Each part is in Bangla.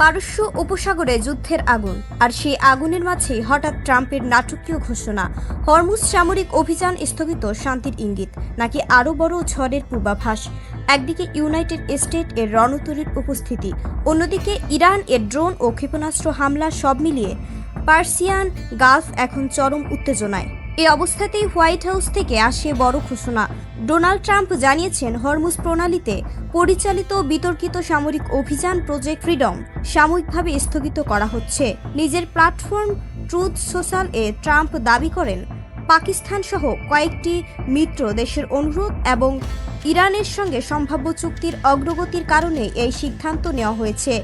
পারস্য উপসাগরে যুদ্ধের আগুন, আর সেই আগুনের মাঝেই হঠাৎ ট্রাম্পের নাটকীয় ঘোষণা। হরমুজ সামরিক অভিযান স্থগিত শান্তির ইঙ্গিত, নাকি আরও বড় ঝড়ের পূর্বাভাস? একদিকে ইউনাইটেড স্টেট এর রণতরীর উপস্থিতি, অন্যদিকে ইরান এর ড্রোন ও ক্ষেপণাস্ত্র হামলা, সব মিলিয়ে পার্সিয়ান গালফ এখন চরম উত্তেজনায়। এই অবস্থাতেই হোয়াইট হাউস থেকে আসে বড় ঘোষণা। ডোনাল্ড ট্রাম্প জানিয়েছেন, হরমুজ প্রণালীতে পরিচালিত বিতর্কিত সামরিক অভিযান প্রজেক্ট ফ্রিডম সাময়িকভাবে স্থগিত করা হচ্ছে। নিজের প্ল্যাটফর্ম ট্রুথ সোশ্যাল এ ট্রাম্প দাবি করেন, পাকিস্তান সহ কয়েকটি মিত্র দেশের অনুরোধ এবং ইরানের সঙ্গে সম্ভাব্য চুক্তির অগ্রগতির কারণে এই সিদ্ধান্ত নেওয়া হয়েছে।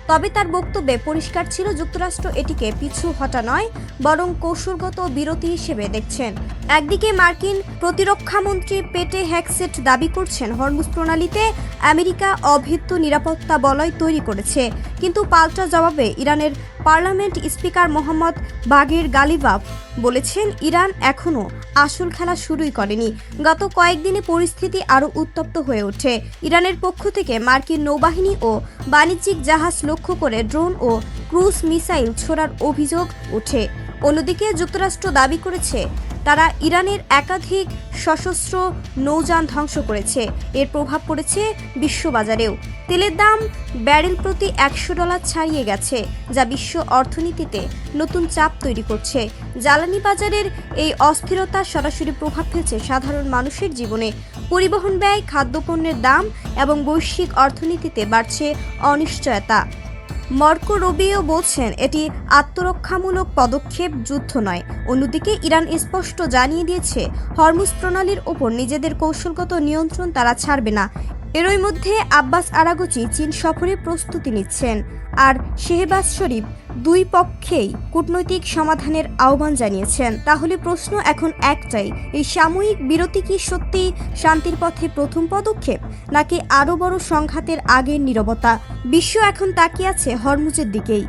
তবে তার বক্তব্যে পরিষ্কার ছিল, যুক্তরাষ্ট্র এটিকে পিছু হটা নয়, বরং কৌশলগত বিরতি হিসেবে দেখছেন। একদিকে মার্কিন প্রতিরক্ষামন্ত্রী পেটে হেগসেট দাবি করছেন, হরমুজ প্রণালীতে আমেরিকা অভেদ্য নিরাপত্তা বলয় তৈরি করেছে, কিন্তু পাল্টা জবাবে ইরানের পার্লামেন্ট স্পিকার মোহাম্মদ বাগের গালিবাফ বলেছেন, ইরান এখনও আসল খেলা শুরুই করেনি। গত কয়েকদিনে পরিস্থিতি আরও উত্তপ্ত হয়ে ওঠে। ইরানের পক্ষ থেকে মার্কিন নৌবাহিনী ও বাণিজ্যিক জাহাজ লক্ষ্য করে ড্রোন ও ক্রুজ মিসাইল ছোড়ার অভিযোগ ওঠে। অন্যদিকে যুক্তরাষ্ট্র দাবি করেছে, তারা ইরানের একাধিক সশস্ত্র নৌযান ধ্বংস করেছে। এর প্রভাব পড়েছে বিশ্ববাজারেও। তেলের দাম ব্যারেল প্রতি $100 ছাড়িয়ে গেছে, যা বিশ্ব অর্থনীতিতে নতুন চাপ তৈরি করছে। জ্বালানি বাজারের এই অস্থিরতা সরাসরি প্রভাব ফেলছে সাধারণ মানুষের জীবনে। পরিবহন ব্যয়, খাদ্যপণ্যের দাম এবং বৈশ্বিক অর্থনীতিতে বাড়ছে অনিশ্চয়তা। মার্কো রুবিও বলছেন, এটি আত্মরক্ষামূলক পদক্ষেপ, যুদ্ধ নয়। অন্যদিকে ইরান স্পষ্ট জানিয়ে দিয়েছে, হরমুজ প্রণালীর ওপর নিজেদের কৌশলগত নিয়ন্ত্রণ তারা ছাড়বে না। এরই মধ্যে আব্বাস আরাগচি চীন সফরে প্রস্তুতি নিচ্ছেন, আর শেহবাজ শরীফ দুই পক্ষেই কূটনৈতিক সমাধানের আহ্বান জানিয়েছেন। তাহলে প্রশ্ন এখন একটাই, এই সাময়িক বিরতি কি সত্যি শান্তির পথে প্রথম পদক্ষেপ, নাকি আরও বড় সংঘাতের আগের নীরবতা? বিশ্ব এখন তাকিয়ে আছে হরমুজের দিকেই।